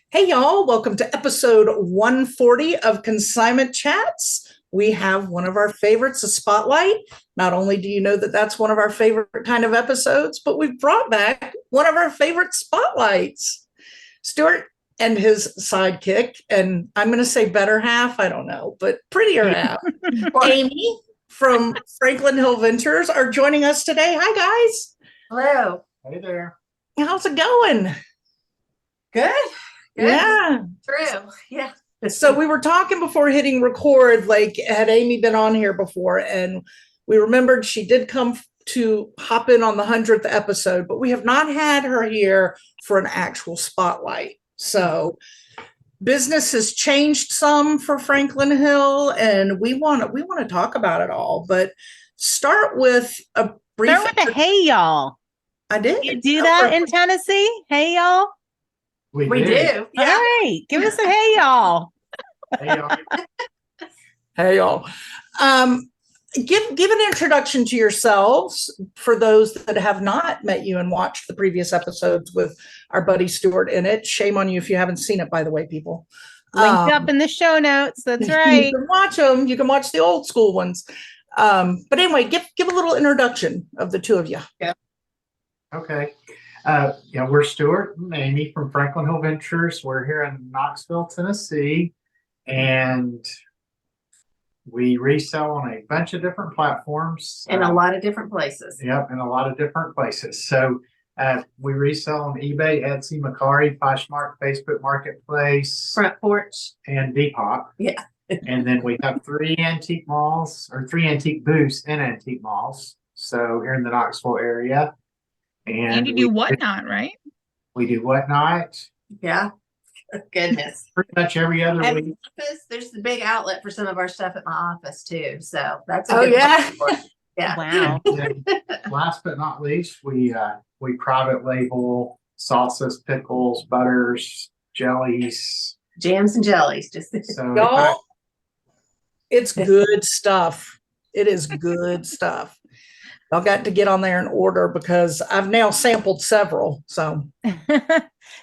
Hey, y'all, welcome to episode 140 of Consignment Chats. We have one of our favorites, a spotlight. Not only do you know that that's one of our favorite kind of episodes, but we've brought back one of our favorite spotlights, Stewart and his sidekick. And I'm going to say better half, I don't know, but prettier half. Amy from Franklin Hill Ventures are joining us today. Hi, guys. Hello. Hey there. How's it going? Good. Yeah. True. Yeah. So we were talking before hitting record, like, had Amy been on here before? And we remembered she did come to hop in on the 100th episode, but we have not had her here for an actual spotlight. So business has changed some for Franklin Hill, and we want to talk about it all. But start with a brief. Start with a hey y'all. I did. You do that in Tennessee? Hey y'all. We do. Yeah. All right. Give us a hey y'all. Hey y'all. Hey y'all. Give an introduction to yourselves for those that have not met you and watched the previous episodes with our buddy Stewart in it. Shame on you if you haven't seen it, by the way, people. Linked up in the show notes. That's right. You can watch them. You can watch the old school ones. But anyway, give a little introduction of the two of you. Yeah. Okay. We're Stewart and Amy from Franklin Hill Ventures. We're here in Knoxville, Tennessee, and we resell on a bunch of different platforms. In a lot of different places. Yep, in a lot of different places. So we resell on eBay, Etsy, Mercari, Poshmark, Facebook Marketplace, Front Porch, and Depop. Yeah. And then we have three antique booths in antique malls. So here in the Knoxville area. And you do Whatnot, right? We do Whatnot. Yeah. Goodness. Pretty much every other At week. the office, there's the big outlet for some of our stuff at my office too. So that's a Oh, good yeah. one. Yeah. Wow. And last but not least, we private label sauces, pickles, butters, jellies. Jams and jellies. Just So Y'all, it's good stuff. It is good stuff. Y'all got to get on there and order because I've now sampled several. So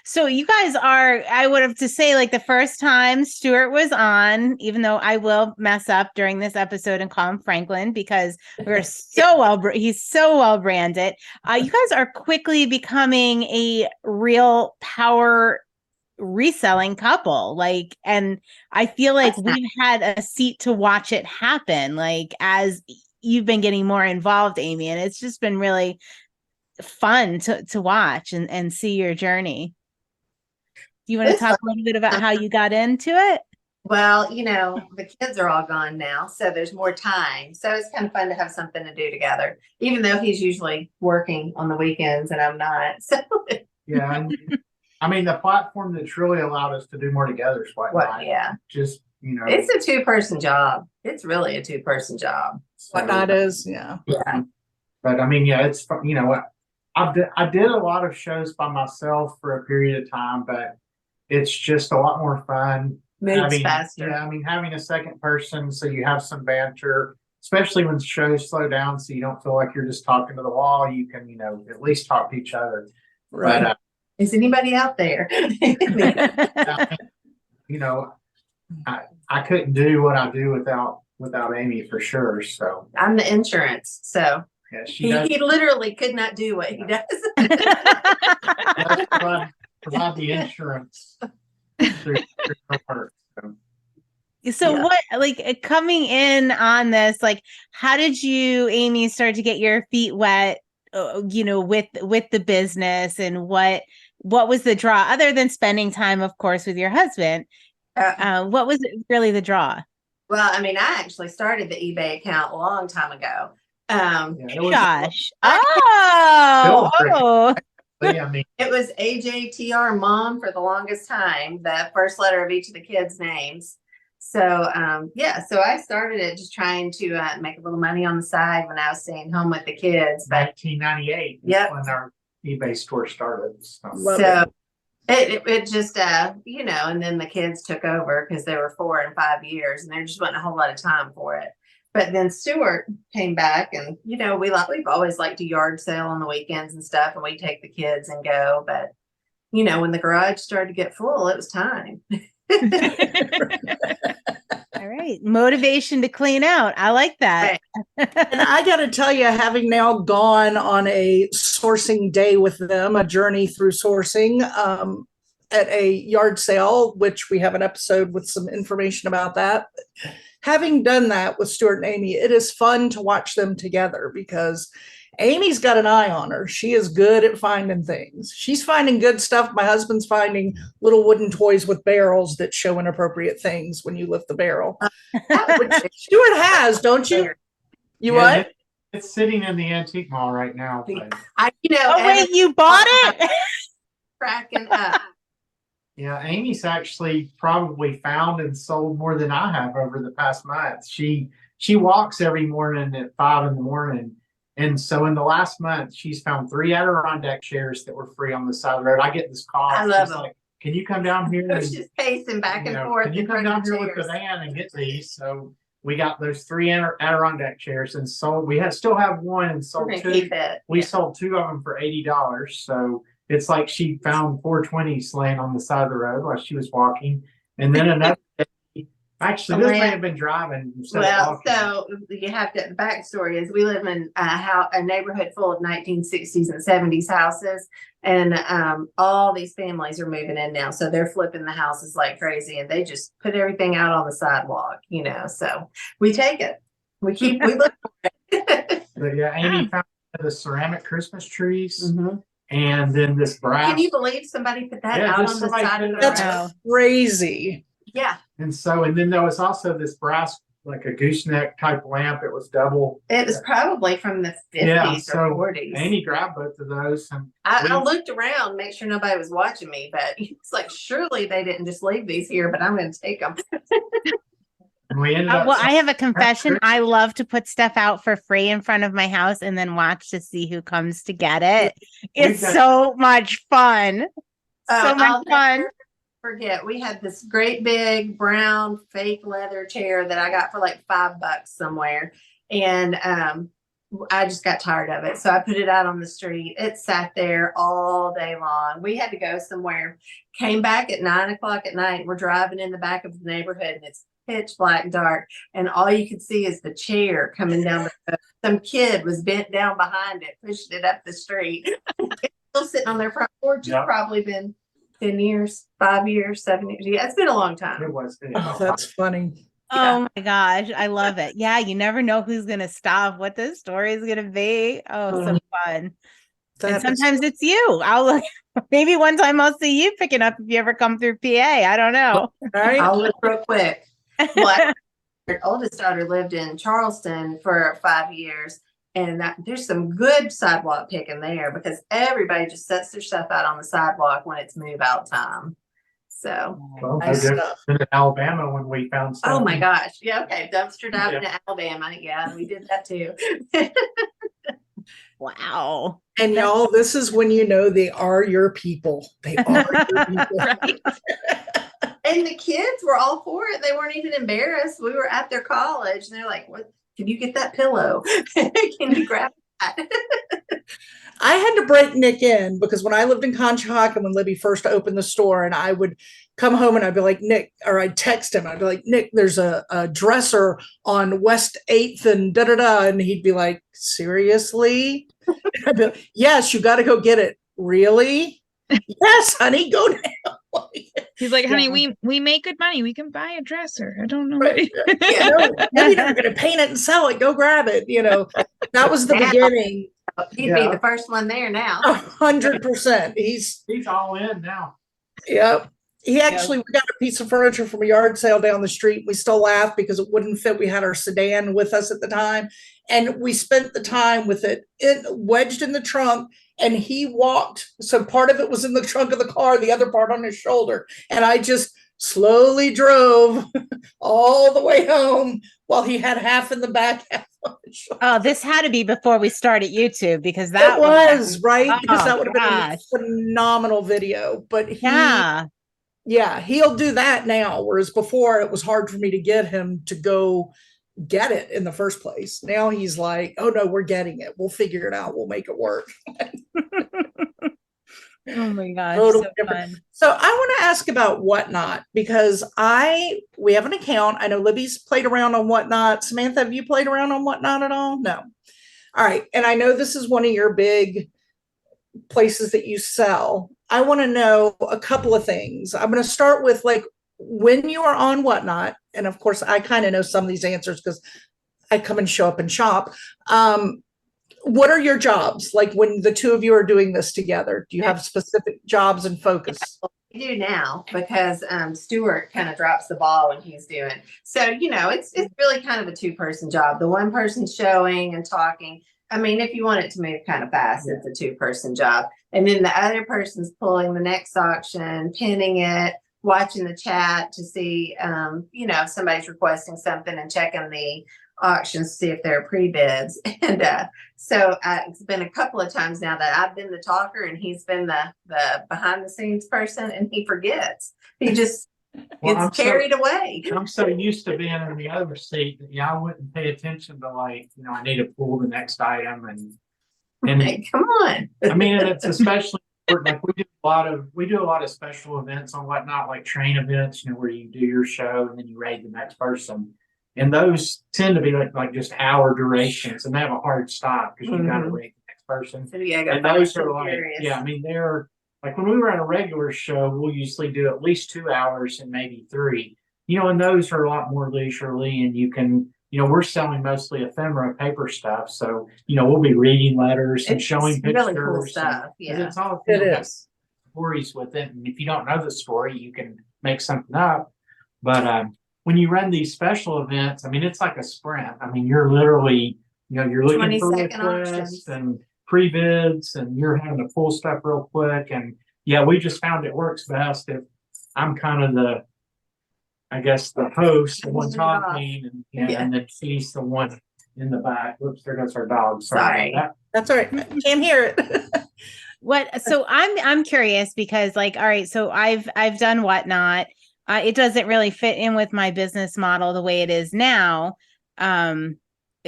So you guys are, I would have to say, like the first time Stewart was on, even though I will mess up during this episode and call him Franklin because we're he's so well branded. You guys are quickly becoming a real power reselling couple, and I feel like we've had a seat to watch it happen, as you've been getting more involved, Amy, and it's just been really fun to watch and see your journey. Do you want to talk a little bit about how you got into it? Well, the kids are all gone now, so there's more time. So it's kind of fun to have something to do together, even though he's usually working on the weekends and I'm not. So yeah, I mean the platform that's really allowed us to do more together is Whatnot. Yeah. Just it's a two-person job. It's really a two-person job. Whatnot is, yeah. Yeah. But I mean, yeah, it's what I did a lot of shows by myself for a period of time, but it's just a lot more fun. Moves faster. Yeah, I mean, having a second person so you have some banter, especially when shows slow down, so you don't feel like you're just talking to the wall. You can, at least talk to each other. Right. But, is anybody out there? I couldn't do what I do without Amy for sure. So I'm the insurance. So yeah, he literally could not do what he does. provide the insurance through her. So what, coming in on this, how did you, Amy, start to get your feet wet, with the business, and what was the draw other than spending time, of course, with your husband? What was really the draw? Well, I mean, I actually started the eBay account a long time ago. Gosh. It was AJTR mom for the longest time, the first letter of each of the kids' names. So, so I started it just trying to make a little money on the side when I was staying home with the kids. 1998 is when our eBay store started. So it just, and then the kids took over because they were 4 and 5 years and there just wasn't a whole lot of time for it. But then Stewart came back and, we've always liked to yard sale on the weekends and stuff, and we take the kids and go. But, when the garage started to get full, it was time. All right. Motivation to clean out. I like that. And I got to tell you, having now gone on a sourcing day with them, a journey through sourcing at a yard sale, which we have an episode with some information about that. Having done that with Stewart and Amy, it is fun to watch them together because Amy's got an eye on her. She is good at finding things. She's finding good stuff. My husband's finding little wooden toys with barrels that show inappropriate things when you lift the barrel. Which Stewart has, don't you? You what? It's sitting in the antique mall right now. But... oh, wait, you bought it? Cracking up. Yeah, Amy's actually probably found and sold more than I have over the past month. She walks every morning at 5 a.m. And so in the last month, she's found 3 Adirondack chairs that were free on the side of the road. I get this call. I love them. Like, can you come down here? And, she's pacing back and forth. Can you come down here with the van and get these? So we got those 3 Adirondack chairs and sold. We still have one and sold 2. We sold 2 of them for $80. So it's like she found 420s laying on the side of the road while she was walking. And then another day, actually, this may have been driving. Well, so you have to, the backstory is we live in a neighborhood full of 1960s and 70s houses. And all these families are moving in now. So they're flipping the houses like crazy. And they just put everything out on the sidewalk, So we take it. We look for it. But yeah, Amy found the ceramic Christmas trees. Mm-hmm. And then this brass. Can you believe somebody put that out on the side of the road? That's crazy. Yeah. And then there was also this brass, like a gooseneck type lamp. It was double. It was probably from the 50s or 40s. Amy grabbed both of those. And I looked around, make sure nobody was watching me, but it's like, surely they didn't just leave these here, but I'm going to take them. And we ended up. Well, I have a confession. I love to put stuff out for free in front of my house and then watch to see who comes to get it. It's so much fun. So much fun. Forget, we had this great big brown fake leather chair that I got for like $5 somewhere. And I just got tired of it. So I put it out on the street. It sat there all day long. We had to go somewhere, came back at 9:00 at night. We're driving in the back of the neighborhood and it's pitch black dark. And all you could see is the chair coming down the road. Some kid was bent down behind it, pushing it up the street. It's still sitting on their front porch. It's probably been 10 years, 5 years, 7 years. Yeah, it's been a long time. It was. Oh, that's funny. Oh my gosh, I love it. Yeah, you never know who's going to stop, what the story is going to be. Oh, so fun. And sometimes it's you. I'll look, maybe one time I'll see you picking up if you ever come through PA. I don't know. Right? I'll look real quick. Well, our oldest daughter lived in Charleston for 5 years. And there's some good sidewalk picking there because everybody just sets their stuff out on the sidewalk when it's move out time. So, in Alabama when we found stuff. Oh my gosh. Yeah. Okay. Dumpster diving to Alabama. Yeah. We did that too. Wow. And y'all, this is when they are your people. They are your people. Right? And the kids were all for it. They weren't even embarrassed. We were at their college and they're like, what? Can you get that pillow? Can you grab that? I had to break Nick in because when I lived in Conshohocken, when Libby first opened the store, and I would come home and I'd be like, Nick, or I'd text him. I'd be like, Nick, there's a dresser on West 8th and da-da-da. And he'd be like, seriously? I'd be like, yes, you got to go get it. Really? Yes, honey, go now. He's like, honey, we make good money. We can buy a dresser. I don't know. Right. Maybe they're going to paint it and sell it. Go grab it. That was the beginning. He'd be the first one there now. 100%. He's all in now. Yep. We got a piece of furniture from a yard sale down the street. We still laugh because it wouldn't fit. We had our sedan with us at the time. And we spent the time with it wedged in the trunk. And he walked. So part of it was in the trunk of the car, the other part on his shoulder. And I just slowly drove all the way home while he had half in the back, half on his shoulder. Oh, this had to be before we started YouTube because that was right. Because that would have been a phenomenal video. But he'll do that now. Whereas before it was hard for me to get him to go get it in the first place. Now he's like, oh no, we're getting it. We'll figure it out. We'll make it work. Oh my gosh, Totally so different. fun. So I want to ask about Whatnot because we have an account. I know Libby's played around on Whatnot. Samantha, have you played around on Whatnot at all? No. All right. And I know this is one of your big places that you sell. I want to know a couple of things. I'm going to start with like when you are on Whatnot, and of course I kind of know some of these answers because I come and show up and shop. What are your jobs like when the two of you are doing this together? Do you have specific jobs and focus? We do now because Stewart kind of drops the ball when he's doing. So, it's really kind of a two-person job. The one person showing and talking. I mean, if you want it to move kind of fast, it's a two-person job. And then the other person's pulling the next auction, pinning it, watching the chat to see, if somebody's requesting something and checking the auctions to see if there are pre-bids. And so it's been a couple of times now that I've been the talker and he's been the behind the scenes person, and he forgets. He just gets carried away. I'm so used to being in the other seat that I wouldn't pay attention to I need to pull the next item and Hey, come on. I mean, it's especially important. Like we do a lot of special events on Whatnot, like train events, where you do your show and then you raid the next person. And those tend to be like just hour durations, and they have a hard stop because you got to rate the next person. So yeah, And those are like, I mean, they're like when we run a regular show, we'll usually do at least 2 hours and maybe 3. And those are a lot more leisurely, and you can, we're selling mostly ephemera paper stuff, so we'll be reading letters and showing pictures. Really cool stuff. Yeah, it's all It is. stories with it, and if you don't know the story, you can make something up. But when you run these special events, I mean, it's like a sprint. I mean, you're literally, you're looking for 20-second requests auctions and pre-bids, and you're having to pull stuff real quick. And we just found it works best if I'm kind of the host, the one talking, and then she's the one in the back. Whoops, there goes our dog. Sorry about that. That's all right. Can't hear it. So I'm curious because all right, so I've done Whatnot. It doesn't really fit in with my business model the way it is now,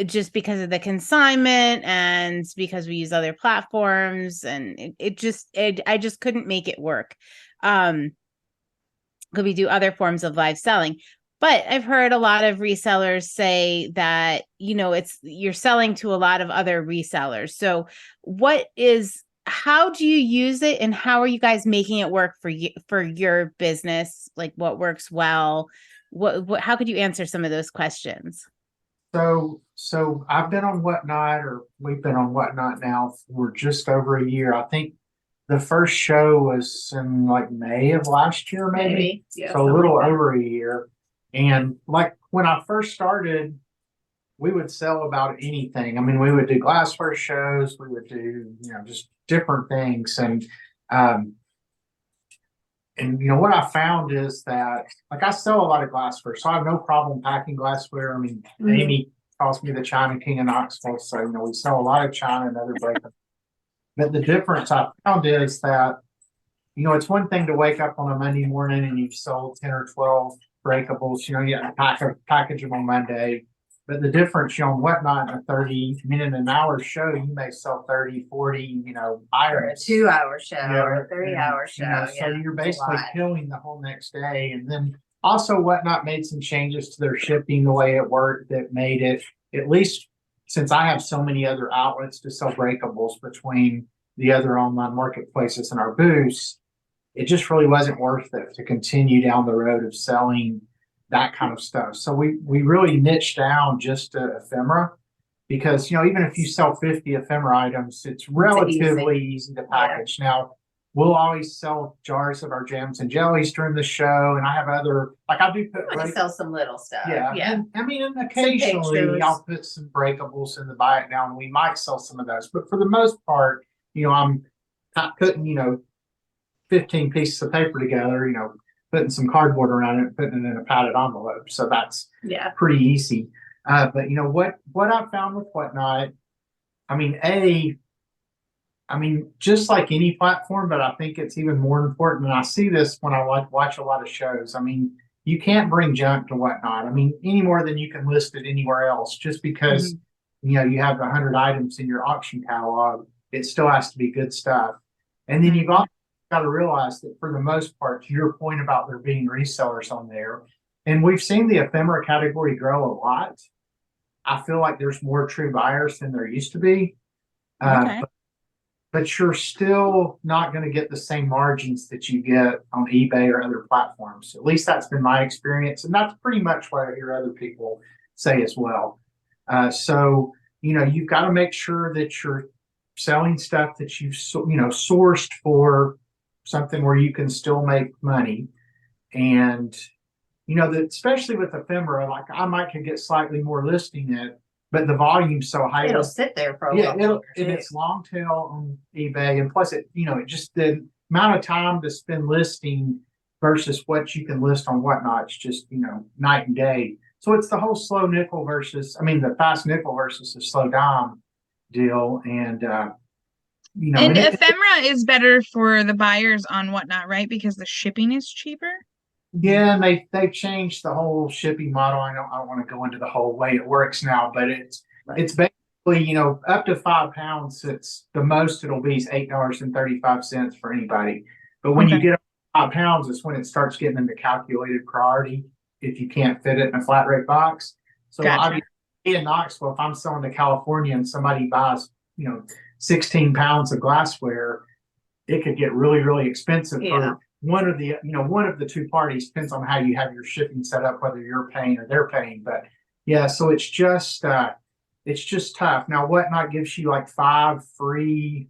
just because of the consignment and because we use other platforms, and I just couldn't make it work. Could we do other forms of live selling? But I've heard a lot of resellers say that, you're selling to a lot of other resellers. So how do you use it, and how are you guys making it work for your business? Like what works well? How could you answer some of those questions? So I've been on Whatnot, or we've been on Whatnot now for just over a year. I think the first show was in like May of last year, maybe. Yeah, so a little over a year. And like when I first started, we would sell about anything. I mean, we would do glassware shows, we would do, just different things. And what I found is that like I sell a lot of glassware, so I have no problem packing glassware. I mean, Amy calls me the China King of Knoxville, so we sell a lot of China and other breakers. But the difference I found is that it's one thing to wake up on a Monday morning and you've sold 10 or 12 breakables. You package them on Monday. But the difference, on Whatnot, in an hour show, you may sell 30, 40, items. A 2-hour show or a 3-hour show. So you're basically killing the whole next day. And then also Whatnot made some changes to their shipping, the way it worked, that made it, at least since I have so many other outlets to sell breakables between the other online marketplaces and our booths, it just really wasn't worth it to continue down the road of selling that kind of stuff. So we really niched down just to ephemera, because even if you sell 50 ephemera items, it's relatively easy to package. Now we'll always sell jars of our jams and jellies during the show, and I have other, like I do put sell some little stuff. And occasionally I'll put some breakables in the buy it now, and we might sell some of those, but for the most part, I'm not putting 15 pieces of paper together, putting some cardboard around it and putting it in a padded envelope. So that's pretty easy. But what I've found with Whatnot, just like any platform, but I think it's even more important. And I see this when I watch a lot of shows. You can't bring junk to Whatnot. Any more than you can list it anywhere else. Just because you have 100 items in your auction catalog, it still has to be good stuff. And then you've also got to realize that for the most part, to your point about there being resellers on there, and we've seen the ephemera category grow a lot. I feel like there's more true buyers than there used to be. Okay. But you're still not going to get the same margins that you get on eBay or other platforms. At least that's been my experience. And that's pretty much what I hear other people say as well. So, you've got to make sure that you're selling stuff that you've, sourced for something where you can still make money. And, especially with ephemera, like I might could get slightly more listing it, but the volume's so high. It'll sit there for a Yeah, while. and it's long tail on eBay, and plus it just the amount of time to spend listing versus what you can list on Whatnot, it's just night and day. So it's the whole the fast nickel versus the slow dime deal, and And ephemera is better for the buyers on Whatnot, right? Because the shipping is cheaper. Yeah, and they've changed the whole shipping model. I don't want to go into the whole way it works now, but it's basically up to 5 pounds. It's the most it'll be is $8.35 for anybody. But when you get up to 5 pounds, it's when it starts getting into calculated priority if you can't fit it in a flat rate box. So Gotcha. in Knoxville, if I'm selling to California and somebody buys 16 pounds of glassware, it could get really, really expensive for one of the two parties. Depends on how you have your shipping set up, whether you're paying or they're paying. But yeah, so it's just tough. Now, Whatnot gives you like 5 free,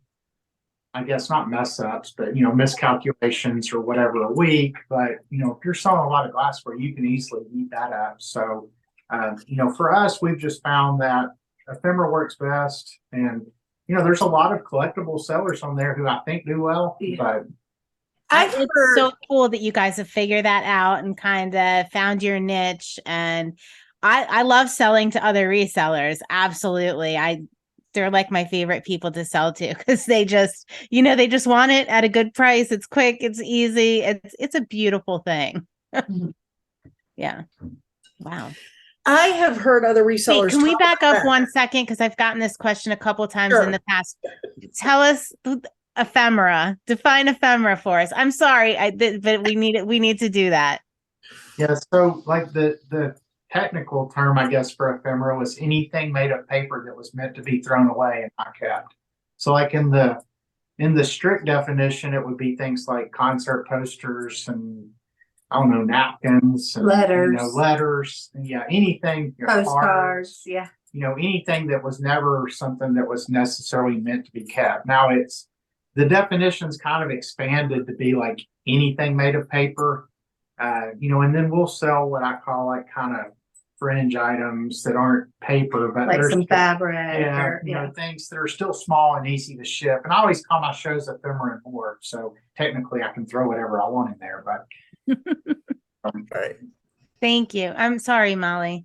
I guess not mess ups, but miscalculations or whatever a week. But if you're selling a lot of glassware, you can easily eat that up. So for us, we've just found that ephemera works best, and there's a lot of collectible sellers on there who I think do well, but. It's so cool that you guys have figured that out and kind of found your niche. And I love selling to other resellers. Absolutely. They're like my favorite people to sell to because they just, they just want it at a good price. It's quick. It's easy. It's a beautiful thing. Yeah. Wow. I have heard other resellers. Wait, can we back up 1 second? Because I've gotten this question a couple times in the past. Tell us ephemera. Define ephemera for us. I'm sorry, but we need to do that. Yeah, so like the technical term, I guess, for ephemera was anything made of paper that was meant to be thrown away and not kept. So like in the strict definition, it would be things like concert posters and napkins and letters. Yeah, anything, postcards, anything that was never something that was necessarily meant to be kept. Now the definition's kind of expanded to be like anything made of paper, and then we'll sell what I call like kind of fringe items that aren't paper, but like some fabric, things that are still small and easy to ship. And I always call my shows ephemera and more. So technically, I can throw whatever I want in there. But thank you. I'm sorry, Molly.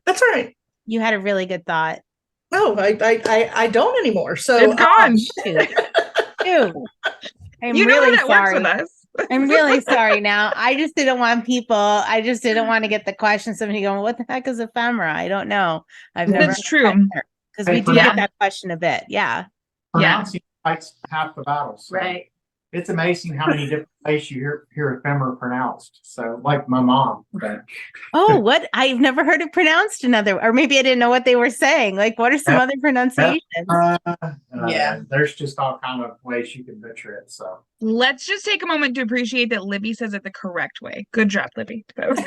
That's all right. You had a really good thought. No, I don't anymore. So it's gone. I'm really sorry. Works with us. I'm really sorry now. I just didn't want to get the question. Somebody going, what the heck is ephemera? I don't know. That's true. Because we do get that question a bit. Yeah. Pronouncing fights half the battle. So right. It's amazing how many different ways you hear ephemera pronounced. So like my mom. But oh, what? I've never heard it pronounced another, or maybe I didn't know what they were saying. Like, what are some other pronunciations? There's just all kind of ways you can butcher it. So let's just take a moment to appreciate that Libby says it the correct way. Good job, Libby. You're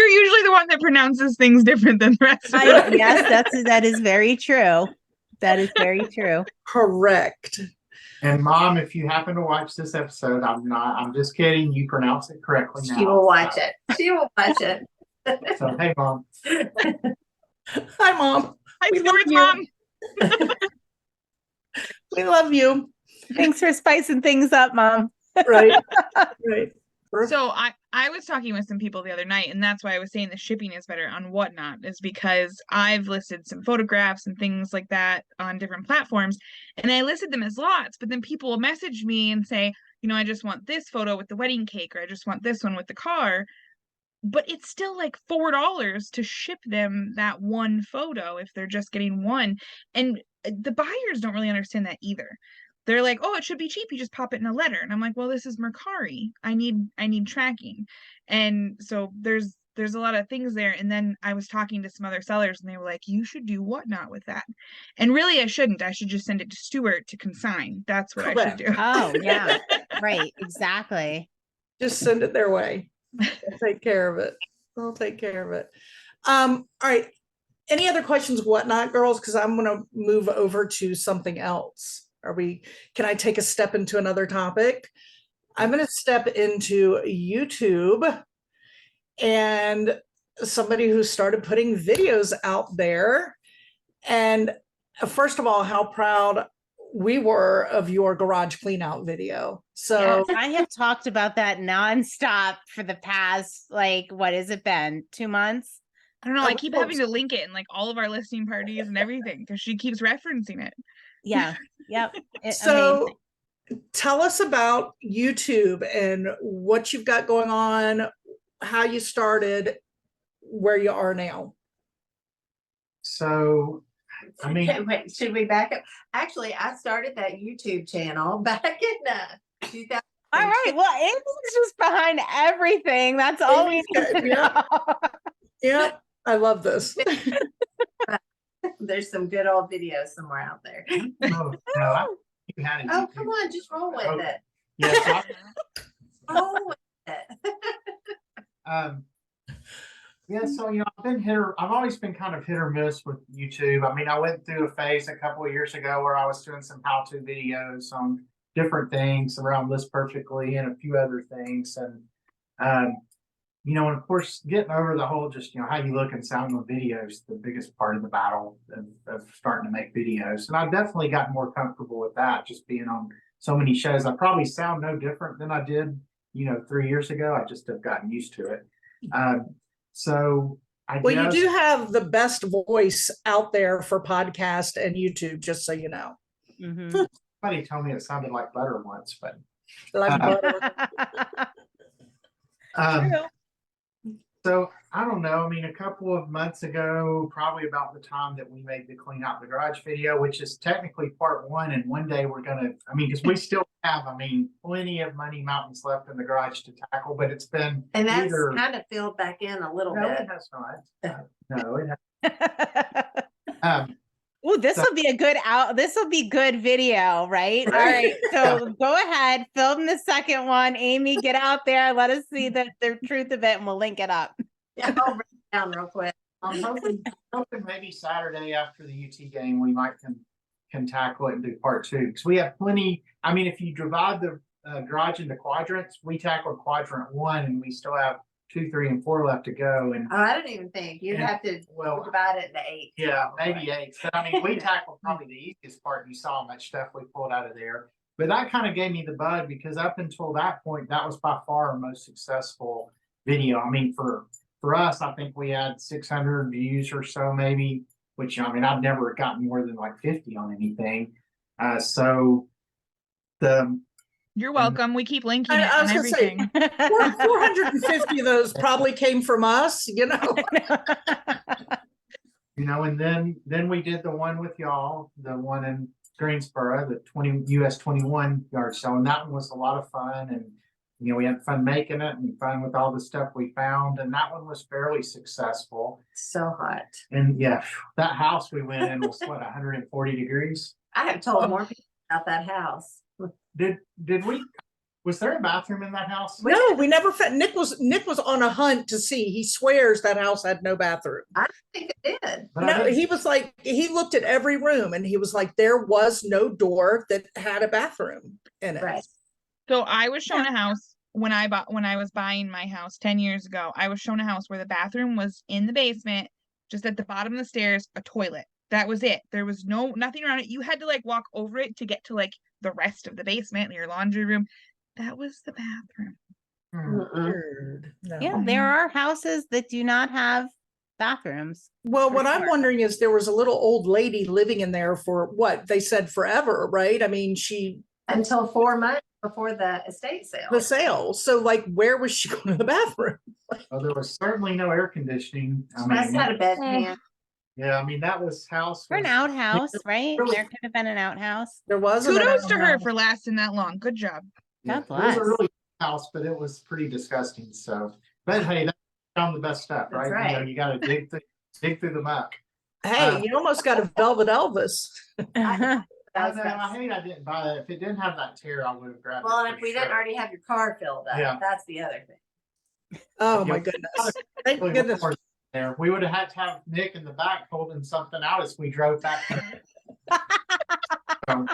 usually the one that pronounces things different than the rest of us. Yes, that is very true. That is very true. Correct. And Mom, if you happen to watch this episode, I'm just kidding. You pronounce it correctly now. She will watch it. She will watch it. So, hey, Mom. Hi, Mom. Hi, Stewart's mom. We love you. Thanks for spicing things up, Mom. Right. Right. So I was talking with some people the other night, and that's why I was saying the shipping is better on Whatnot, is because I've listed some photographs and things like that on different platforms, and I listed them as lots, but then people will message me and say, I just want this photo with the wedding cake, or I just want this one with the car. But it's still like $4 to ship them that one photo if they're just getting one. And the buyers don't really understand that either. they're like, oh, it should be cheap. You just pop it in a letter. And I'm like, well, this is Mercari. I need tracking. And so there's a lot of things there. And then I was talking to some other sellers and they were like, you should do whatnot with that. And really I shouldn't. I should just send it to Stewart to consign. That's what I should do. Oh, yeah. Right. Exactly. Just send it their way. They'll take care of it. They'll take care of it. All right. Any other questions, whatnot, girls? Because I'm going to move over to something else. Can I take a step into another topic? I'm going to step into YouTube and somebody who started putting videos out there. And first of all, how proud we were of your garage clean out video. So yes, I have talked about that nonstop for the past, like, what has it been? 2 months? I don't know. I keep having to link it in like all of our listening parties and everything because she keeps referencing it. Yeah. Yep. So amazing. Tell us about YouTube and what you've got going on, how you started, where you are now. So, I mean, Wait, should we back up? Actually, I started that YouTube channel back in 2000. All right. Well, Amy's just behind everything. That's all we need to know. Yeah, I love this. There's some good old videos somewhere out there. no, you had Oh, come on, just roll with it. Yes. Roll with it. Yeah, so I've always been kind of hit or miss with YouTube. I mean, I went through a phase a couple of years ago where I was doing some how-to videos on different things around ListPerfectly and a few other things. And and of course, getting over the whole just how you look and sound on videos, the biggest part of the battle of starting to make videos. And I've definitely gotten more comfortable with that, just being on so many shows. I probably sound no different than I did, 3 years ago. I just have gotten used to it. So you do have the best voice out there for podcast and YouTube, just so you know. Mm-hmm. Somebody told me it sounded like butter once, but Like butter. So I don't know. I mean, a couple of months ago, probably about the time that we made the clean out the garage video, which is technically part 1. And one day we're because we still have, plenty of money mountains left in the garage to tackle, but it's been And that's kind of filled back in a little No, bit. it has not. No, it has. Oh, this will be a good This will be good video, right? All right. So go ahead, film the second one. Amy, get out there. Let us see the truth of it and we'll link it up. Yeah, I'll bring it down real quick. I'm hoping maybe Saturday after the UT game, we might can tackle it and do part 2. Because we have plenty. If you divide the garage into quadrants, we tackled quadrant 1 and we still have 2, 3, and 4 left to go. And I don't even think you'd have to divide it into 8. Yeah, maybe 8. But we tackled probably the easiest part. You saw how much stuff we pulled out of there. But that kind of gave me the bug because up until that point, that was by far our most successful video. For us, I think we had 600 views or so, maybe. Which I've never gotten more than like 50 on anything. You're welcome. We keep linking it and everything. 450 of those probably came from us, And then we did the one with y'all, the one in Greensboro, the US 21 yard sale, and that one was a lot of fun. And we had fun making it and fun with all the stuff we found, and that one was fairly successful. So hot. And that house we went in was 140 degrees. I have told more people about that house. Did we? Was there a bathroom in that house? No, we never found. Nick was on a hunt to see. He swears that house had no bathroom. I think it did. No, he was like, he looked at every room and he was like, there was no door that had a bathroom in it. Right. So I was shown a house when I was buying my house 10 years ago. I was shown a house where the bathroom was in the basement, just at the bottom of the stairs, a toilet. That was it. There was nothing around it. You had to walk over it to get to the rest of the basement, your laundry room. That was the bathroom. No. Yeah, there are houses that do not have bathrooms. Well, what I'm wondering is there was a little old lady living in there for what they said forever, right? Until 4 months before the estate sale. The sale. So where was she going to the bathroom? Well, there was certainly no air conditioning. That's not a bed pan. Yeah, I mean, that was house. For an was- outhouse, right? really- There could have been an outhouse. There was an Kudos to her outhouse. for lasting that long. Good job. Yeah, God it was a bless. really good house, but it was pretty disgusting. So, but hey, that's found the best stuff, That's right? You know, right. you got to dig through the muck. Hey, you almost got a Velvet Elvis. That was I hate I didn't buy that. If it didn't have that tear, I would have grabbed Well, it. and if for we didn't sure. already have your car filled up, Yeah. that's the other thing. Oh Yeah. my goodness. Thank Really goodness. more there. We would have had to have Nick in the back holding something out as we drove back. So,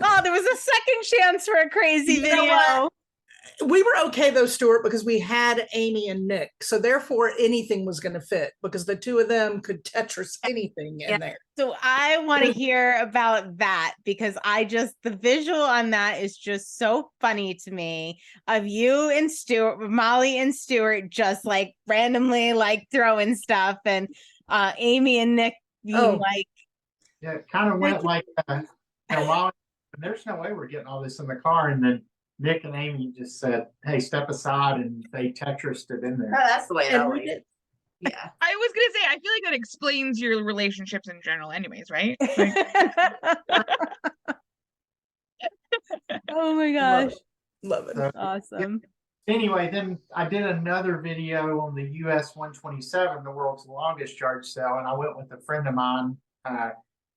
Oh, there was a second chance for a crazy You know video. what? We were okay though, Stuart, because we had Amy and Nick. So therefore anything was going to fit because the two of them could Tetris anything in Yeah. there. So I want to hear about that because the visual on that is just so funny to me of you and Stuart, Molly and Stuart, just like randomly like throwing stuff and Amy and Nick being Oh. like, yeah, it kind of went like, Molly, there's no way we're getting all this in the car. And then Nick and Amy just said, hey, step aside. And they Tetrised it in Oh, there. that's the way it And we always. did. Yeah. I was gonna say, I feel like that explains your relationships in general, anyways, right? Like, oh my Love gosh, it. Love it. So, awesome. anyway, then I did another video on the US 127, the world's longest yard sale. And I went with a friend of mine.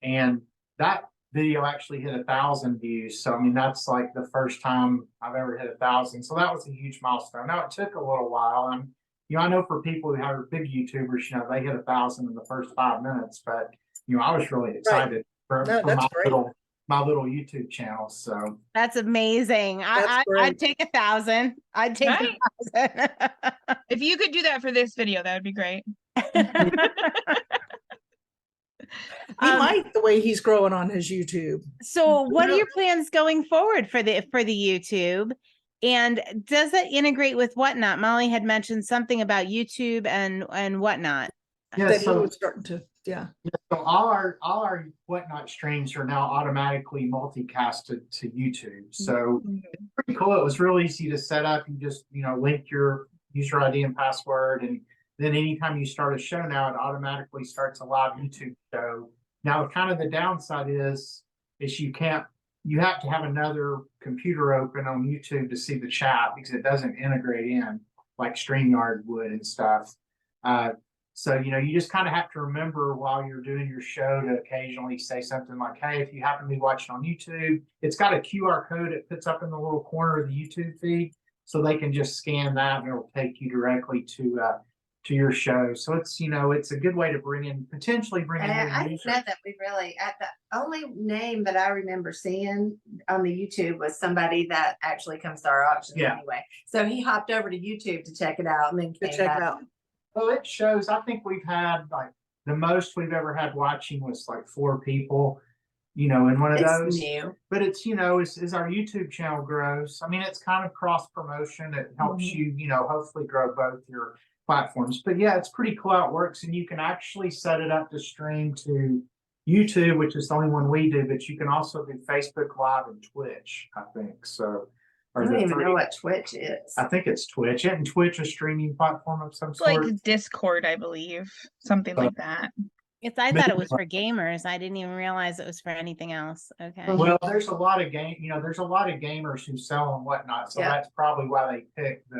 And that video actually hit 1,000 views. So, I mean, that's like the first time I've ever hit 1,000. So that was a huge milestone. Now it took a little while. And, you know, I know for people who are big YouTubers, you know, they hit 1,000 in the first 5 minutes, but, you know, I was really excited for No, that's my great. my little YouTube channel. So That's amazing. That's I'd great. take 1,000. I'd take Right. 1,000. if you could do that for this video, that would be great. He might the way he's growing on his YouTube. So what are your plans going forward for the YouTube? And does that integrate with Whatnot? Molly had mentioned something about YouTube and Whatnot. yeah, That he so was starting to, yeah. So all our Whatnot streams are now automatically multicasted to YouTube. So pretty cool. It was real easy to set up. You just, you know, link your user ID and password. And then anytime you start a show now, it automatically starts a live YouTube show. Now, kind of the downside is you have to have another computer open on YouTube to see the chat because it doesn't integrate in like StreamYard would and stuff. So, you know, you just kind of have to remember while you're doing your show to occasionally say something like, hey, if you happen to be watching on YouTube, it's got a QR code it puts up in the little corner of the YouTube feed. So they can just scan that and it'll take you directly to your show. So it's, you know, it's a good way to potentially bring in And I new think users. that we really, the only name that I remember seeing on the YouTube was somebody that actually comes to our auctions Yeah. anyway. So he hopped over to YouTube to check it out and then To came check back. out. Well, it shows, I think we've had like the most we've ever had watching was like 4 people, you know, in one of It's those. new. But it's, you know, as our YouTube channel grows, I mean, it's kind of cross promotion. It helps you, you know, hopefully grow both your platforms. But yeah, it's pretty cool how it works. And you can actually set it up to stream to YouTube, which is the only one we do, but you can also do Facebook Live and Twitch, I think. So, I don't even know what Twitch is. I think it's Twitch. Isn't Twitch a streaming platform of some It's sort? like Discord, I believe, something like that. I thought it was for gamers. I didn't even realize it was for anything else. Okay. Well, there's a lot of there's a lot of gamers who sell and whatnot. So Yeah. that's probably why they picked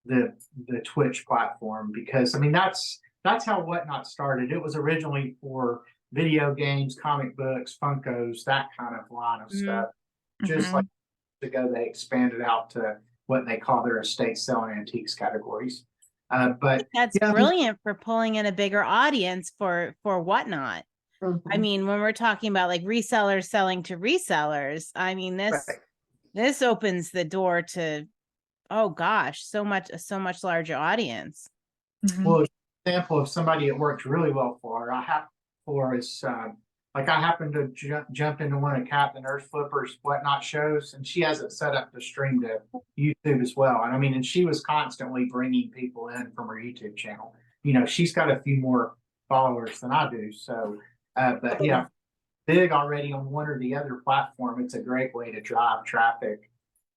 the Twitch platform, because I mean that's how Whatnot started. It was originally for video games, comic books, Funkos, that kind of line of stuff. Just Mhm. like ago, they expanded out to what they call their estate sale and antiques categories. But That's yeah, brilliant for pulling in a bigger audience for Whatnot. I mean, when we're talking about like resellers selling to resellers, I mean, this opens the door to, oh gosh, so much larger audience. Mhm. well, example of somebody it worked really well for. I happened to jump into one of Captain Earth Flipper's Whatnot shows, and she has it set up to stream to YouTube as well. And I mean, and she was constantly bringing people in from her YouTube channel. You know, she's got a few more followers than I do. So, but yeah, big already on one or the other platform. It's a great way to drive traffic,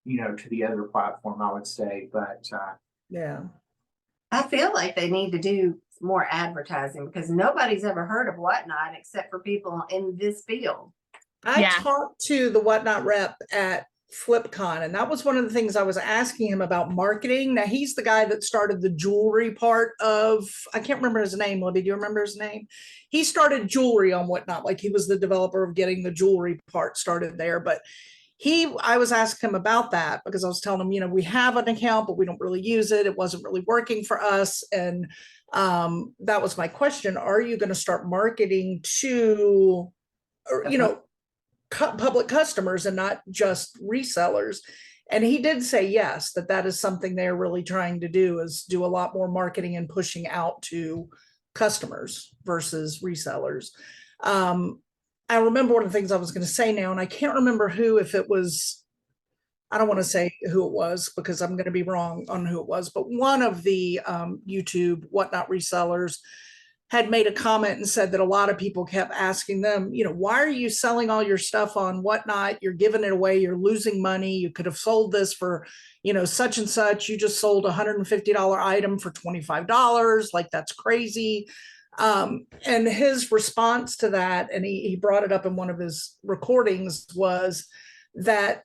you know, to the other platform, I would say. But Yeah. I feel like they need to do more advertising because nobody's ever heard of Whatnot except for people in this field. I Yeah. talked to the Whatnot rep at FlipCon, and that was one of the things I was asking him about marketing. Now, he's the guy that started the jewelry part of, I can't remember his name. Libby, do you remember his name? He started jewelry on Whatnot, like he was the developer of getting the jewelry part started there. But I was asking him about that because I was telling him, we have an account, but we don't really use it. It wasn't really working for us. And that was my question. Are you going to start marketing to, public customers and not just resellers? And he did say yes, that is something they're really trying to do, is do a lot more marketing and pushing out to customers versus resellers. I remember one of the things I was going to say now, and I can't remember if it was, I don't want to say who it was because I'm going to be wrong on who it was, but one of the YouTube Whatnot resellers had made a comment and said that a lot of people kept asking them, why are you selling all your stuff on Whatnot? You're giving it away. You're losing money. You could have sold this for, such and such. You just sold a $150 item for $25. Like, that's crazy. And his response to that, and he brought it up in one of his recordings, was that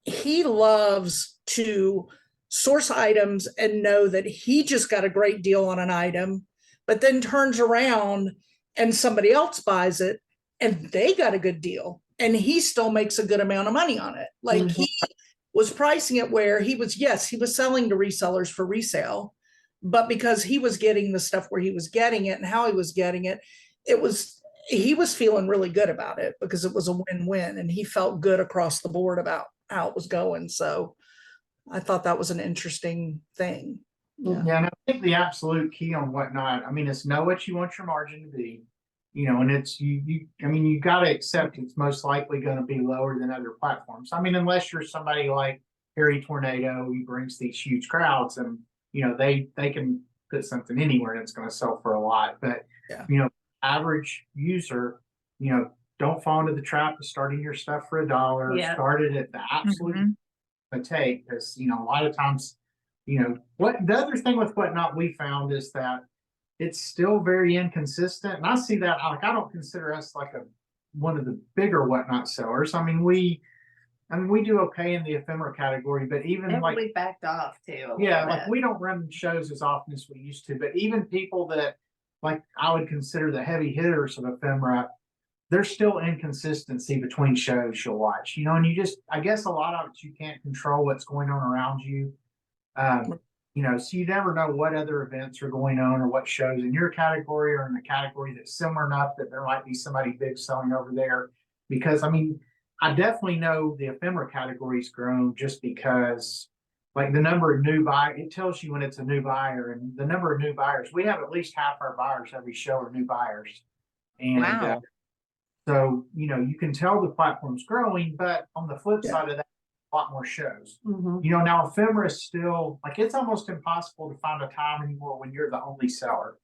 he loves to source items and know that he just got a great deal on an item, but then turns around and somebody else buys it and they got a good deal and he still makes a good amount of money on it. Like, he was pricing it where he was selling to resellers for resale, but because he was getting the stuff where he was getting it and how he was getting it, he was feeling really good about it because it was a win-win and he felt good across the board about how it was going. So I thought that was an interesting thing. Yeah, and I think the absolute key on Whatnot, is know what you want your margin to be, and it's you got to accept it's most likely going to be lower than other platforms. Unless you're somebody like Harry Tornado, who brings these huge crowds and, they can put something anywhere and it's going to sell for a lot. But, average user, don't fall into the trap of starting your stuff for $1. Yeah. Start it at the absolute take, because, a lot of times, what the other thing with Whatnot we found is that it's still very inconsistent. And I see that, I don't consider us like one of the bigger Whatnot sellers. We do okay in the ephemera category, but even we backed off too. We don't run shows as often as we used to, but even people that I would consider the heavy hitters of ephemera, there's still inconsistency between shows you'll watch, and I guess a lot of it, you can't control what's going on around you. So you never know what other events are going on or what shows in your category or in a category that's similar enough that there might be somebody big selling over there. Because I definitely know the ephemera category's grown just because the number of new buyers, it tells you when it's a new buyer, and the number of new buyers, we have at least half our buyers every show are new buyers. And Wow. So, you can tell the platform's growing, but on the flip side of that, a lot more shows. Now ephemera is still it's almost impossible to find a time anymore when you're the only seller,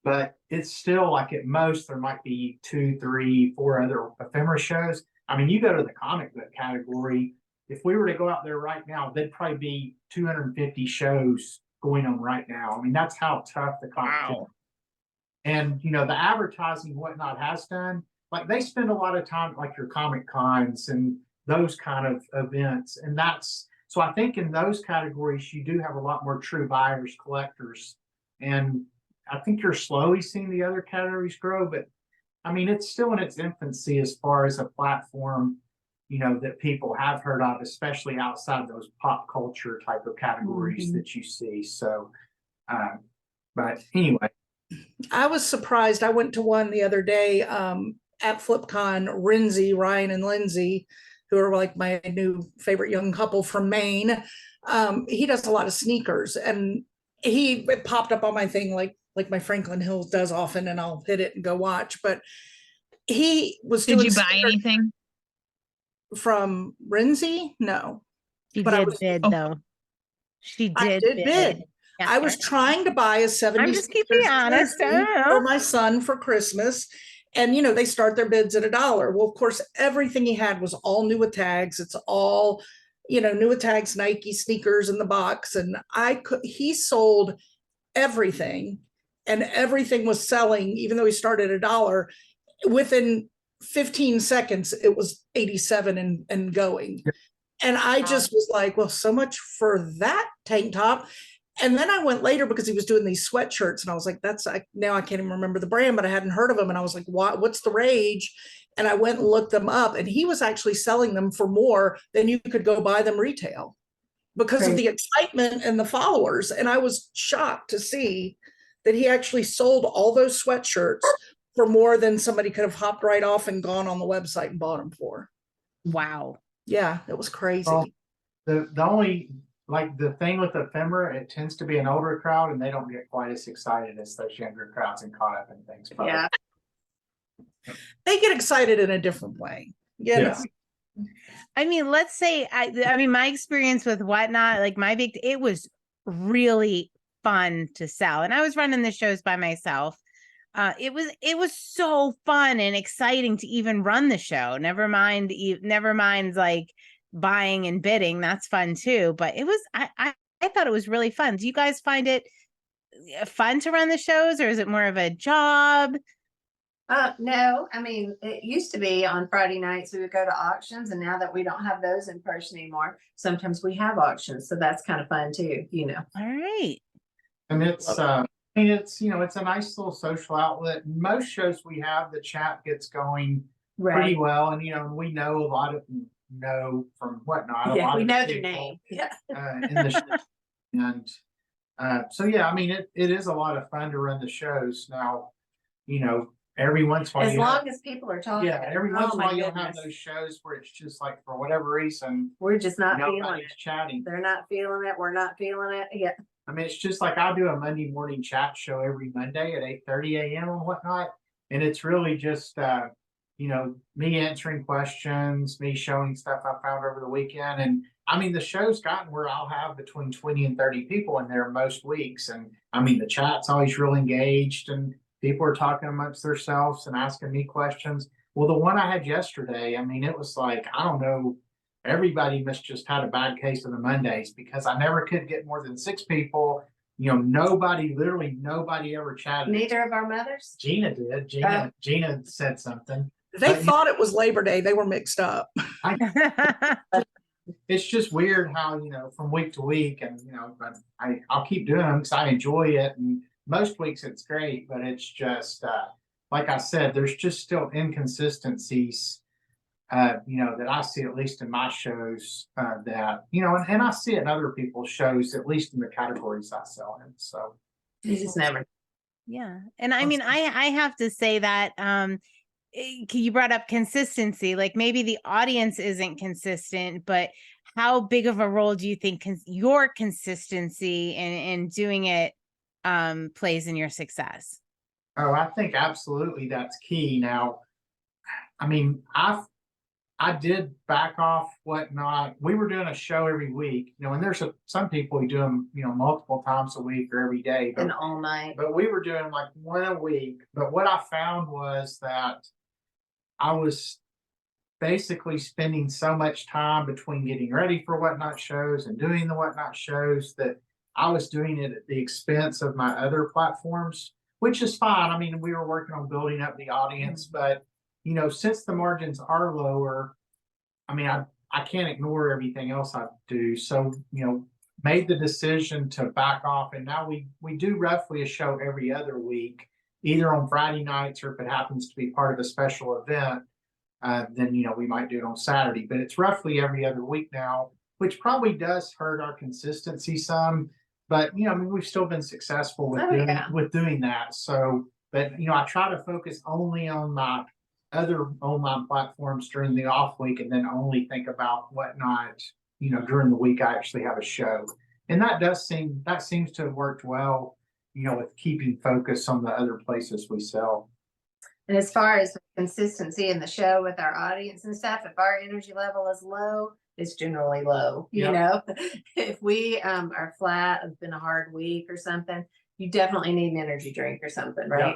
but it's still at most there might be 2, 3, 4 other ephemera shows. You go to the comic book category, if we were to go out there right now, there'd probably be 250 shows going on right now. That's how tough the competition is. And the advertising Whatnot has done, they spend a lot of time your Comic Cons and those kind of events. And so I think in those categories, you do have a lot more true buyers, collectors. And I think you're slowly seeing the other categories grow, but it's still in its infancy as far as a platform, that people have heard of, especially outside those pop culture type of categories that you see. So, but anyway. I was surprised. I went to one the other day at FlipCon. Ryan and Lindsay, who are my new favorite young couple from Maine. He does a lot of sneakers, and it popped up on my thing like my Franklin Hills does often, and I'll hit it and go watch. But he was Did you buy anything from Renzi? No. She But did bid though. She did bid. Yeah. I was trying to buy a 70s. I'm just keeping honest. For my son for Christmas. And, they start their bids at $1. Well, of course, everything he had was all new with tags. It's all, new with tags, Nike sneakers in the box. And he sold everything, and everything was selling, even though he started $1. Within 15 seconds, it was 87 and going. And I just was like, well, so much for that tank top. And then I went later because he was doing these sweatshirts, and I was like, now I can't even remember the brand, but I hadn't heard of them. And I was like, what's the rage? And I went and looked them up, and he was actually selling them for more than you could go buy them retail because of the excitement and the followers. And I was shocked to see that he actually sold all those sweatshirts for more than somebody could have hopped right off and gone on the website and bought them for. Wow. Yeah, it was crazy. Well, the only, like, the thing with ephemera, it tends to be an older crowd, and they don't get quite as excited as those younger crowds and caught up in things. Probably. Yeah. They get excited in a different way. You know? I mean, let's say, I mean, my experience with Whatnot, like it was really fun to sell. And I was running the shows by myself. It was so fun and exciting to even run the show. Never mind like buying and bidding. That's fun too. But it was, I thought it was really fun. Do you guys find it fun to run the shows, or is it more of a job? No, I mean, it used to be on Friday nights we would go to auctions, and now that we don't have those in person anymore, sometimes we have auctions. So that's kind of fun too, you know. All right. And it's, I mean, it's, you know, it's a nice little social outlet. Most shows we have, the chat gets going pretty well. And, you know, we know a lot of them know from Whatnot. Yeah, we know their name. Yeah. In the show. And so, yeah, I mean, it is a lot of fun to run the shows now, you know. Every once in a while, as long as people are talking. Yeah, every once in a while you'll have goodness. those shows where it's just like, for whatever reason, We're just not feeling nobody's it. chatting. They're not feeling it. We're not feeling it. Yeah. I mean, it's just like I do a Monday morning chat show every Monday at 8:30 a.m. and whatnot. And it's really just, you know, me answering questions, me showing stuff I found over the weekend. And I mean, the show's gotten where I'll have between 20 and 30 people in there most weeks. And I mean, the chat's always real engaged, and people are talking amongst themselves and asking me questions. Well, the one I had yesterday, I mean, it was like, I don't know, everybody must just had a bad case of the Mondays, because I never could get more than 6 people. You know, literally nobody ever chatted. Neither of our mothers. Gina did. Gina said something. They thought it was Labor Day. They were mixed up. It's just weird how, you know, from week to week, and, you know, but I'll keep doing them because I enjoy it. And most weeks it's great, but it's just, like I said, there's just still inconsistencies, you know, that I see, at least in my shows, that, you know, and I see it in other people's shows, at least in the categories I sell in. So You just never. Yeah. And I mean, I have to say that, you brought up consistency, like maybe the audience isn't consistent, but how big of a role do you think your consistency in doing it plays in your success? Oh, I think absolutely that's key. Now, I mean, I did back off Whatnot. We were doing a show every week, you know, and there's some people who do them, you know, multiple times a week or every day, And all night. but we were doing like one a week. But what I found was that I was basically spending so much time between getting ready for Whatnot shows and doing the Whatnot shows that I was doing it at the expense of my other platforms, which is fine. I mean, we were working on building up the audience, but, you know, since the margins are lower, I mean, I can't ignore everything else I do. So, you know, made the decision to back off. And now we do roughly a show every other week, either on Friday nights, or if it happens to be part of a special event, then, you know, we might do it on Saturday. But it's roughly every other week now, which probably does hurt our consistency some. But, you know, I mean, we've still been successful with doing that. So, but, you know, I try to focus only on my other online platforms during the off week, and then only think about Whatnot, you know, during the week I actually have a show. And that seems to have worked well, you know, with keeping focus on the other places we sell. And as far as consistency in the show with our audience and stuff, if our energy level is low, it's generally low. You know, if we are flat, it's been a hard week or something, you definitely need an energy drink or something, right?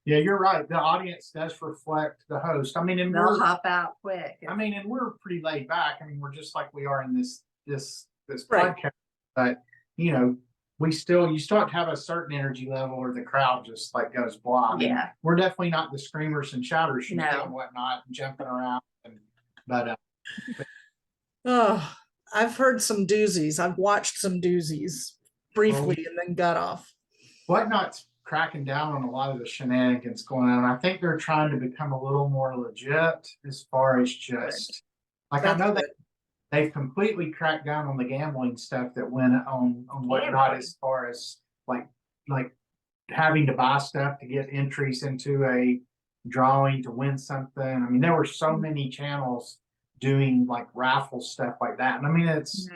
Yeah, you're right. The audience does reflect the host. I mean, and they'll hop out quick. I mean, and we're pretty laid back. I mean, we're just like we are in this Right. podcast. But, you know, you still have to have a certain energy level or the crowd just like goes blah. I mean, Yeah. we're definitely not the screamers and shouters No. and whatnot, jumping around. But Oh, I've heard some doozies. I've watched some doozies briefly and then got off. Whatnot's cracking down on a lot of the shenanigans going on. I think they're trying to become a little more legit as far as just like I know they've completely cracked down on the gambling stuff that went on Whatnot as far as like having to buy stuff to get entries into a drawing to win something. I mean, there were so many channels doing like raffle stuff like that. And I mean, it's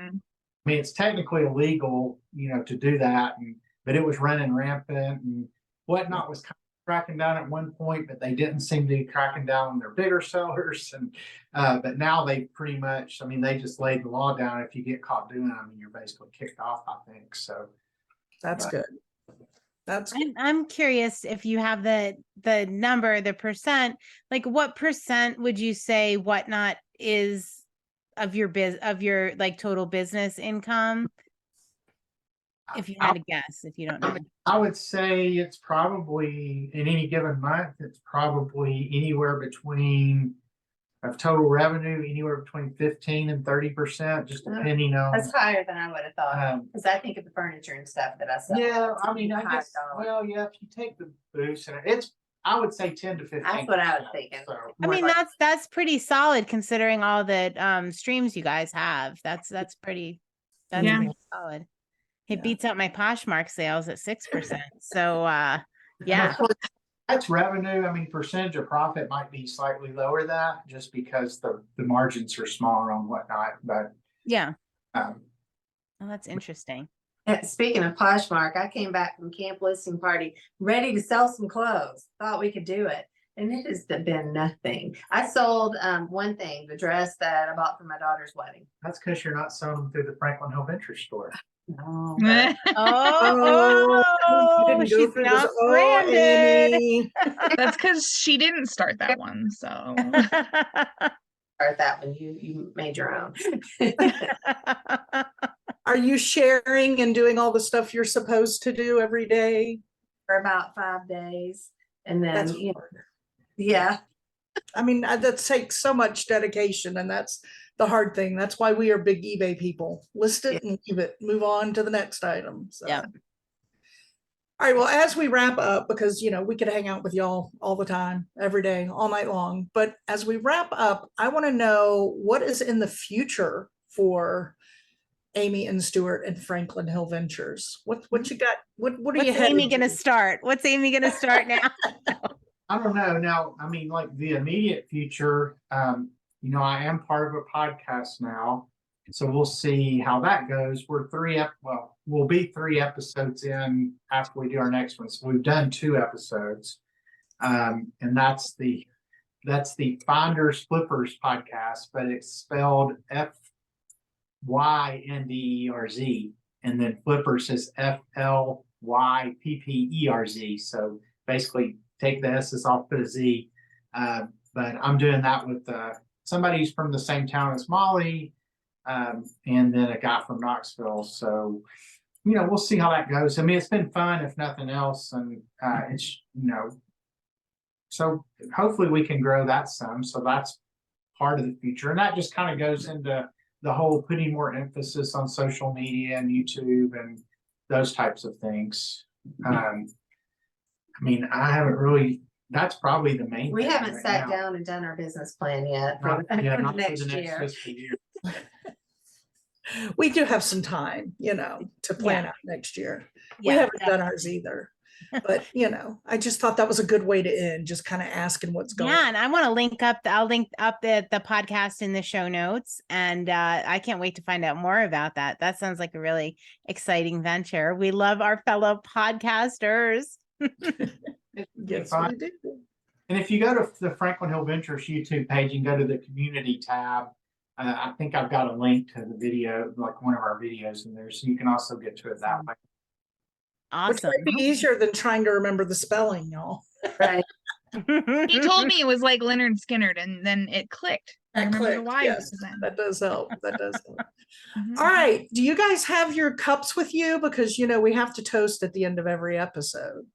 technically illegal, to do that. But it was running rampant, and Whatnot was kind of cracking down at one point, but they didn't seem to be cracking down on their bigger sellers. And but now they pretty much, I mean, they just laid the law down. If you get caught doing it, I mean, you're basically kicked off, I think. So that's good. I'm curious if you have the number, the percent, like what percent would you say Whatnot is of your like total business income? If you had to guess, if you don't know. I would say it's probably in any given month, it's probably anywhere between of total revenue, anywhere between 15 and 30%, just depending on. That's higher than I would have thought, because I think of the furniture and stuff that I sell. Yeah, I mean, I guess, well, yeah, if you take the booths, and I would say 10 to 15. That's what I was thinking. So, I mean, that's pretty solid considering all the streams you guys have. That's pretty solid. It beats out my Poshmark sales at 6%. So yeah. That's revenue. I mean, percentage of profit might be slightly lower than that just because the margins are smaller on Whatnot. But yeah. Well, that's interesting. Speaking of Poshmark, I came back from camp listing party ready to sell some clothes. Thought we could do it. And it has been nothing. I sold one thing, the dress that I bought for my daughter's wedding. That's because you're not selling them through the Franklin Hill Venture store. No. She's not branded. That's because she didn't start that one. So Start that one. You made your own. Are you sharing and doing all the stuff you're supposed to do every day? For about 5 days. And then, yeah. I mean, that takes so much dedication, and that's the hard thing. That's why we are big eBay people. List it and leave it. Move on to the next item. So. Yeah. All right. Well, as we wrap up, because we could hang out with y'all all the time, every day, all night long. But as we wrap up, I want to know what is in the future for Amy and Stewart and Franklin Hill Ventures. What you got? What are What's you? Amy going to start? What's Amy going to start now? I don't know. Now, I mean, like the immediate future, I am part of a podcast now, so we'll see how that goes. We'll be 3 episodes in after we do our next one. So we've done 2 episodes, and that's the Finders Flippers podcast, but it's spelled FYNDERZ, and then Flippers is FLYPPERZ. So basically, take the S's off, put a Z. But I'm doing that with somebody who's from the same town as Molly, and then a guy from Knoxville. So, we'll see how that goes. I mean, it's been fun, if nothing else. And it's, so hopefully we can grow that some. So that's part of the future. And that just kind of goes into the whole putting more emphasis on social media and YouTube and those types of things. I mean, I haven't really, that's probably the main We thing haven't right sat now. down and done our business plan yet for Not the for next the next year. fiscal year. We do have some time, to plan out next year. We Yeah, haven't done ours either. But, I just thought that was a good way to end, just kind of asking what's going on. Yeah, and I want to I'll link up the podcast in the show notes, and I can't wait to find out more about that. That sounds like a really exciting venture. We love our fellow podcasters. Yes, Fine. we do. And if you go to the Franklin Hill Ventures YouTube page and go to the community tab, I think I've got a link to the video, like one of our videos in there, so you can also get to it that way. Which Awesome. might be easier than trying to remember the spelling, y'all. Right. he told me it was like Leonard Skinner, and then it clicked. I That remember the clicked. Y Yes, was then. that does help. That does help. Mhm. All right. Do you guys have your cups with you? Because, we have to toast at the end of every episode.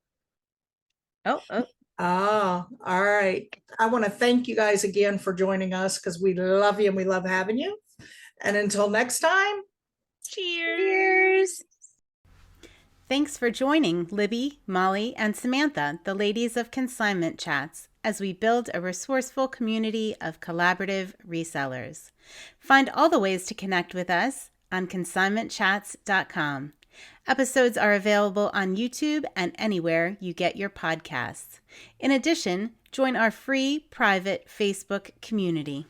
Oh, Ah, all right. I want to thank you guys again for joining us because we love you and we love having you. And until next time, Cheers. thanks for joining Libby, Molly, and Samantha, the ladies of Consignment Chats, as we build a resourceful community of collaborative resellers. Find all the ways to connect with us on consignmentchats.com. Episodes are available on YouTube and anywhere you get your podcasts. In addition, join our free private Facebook community.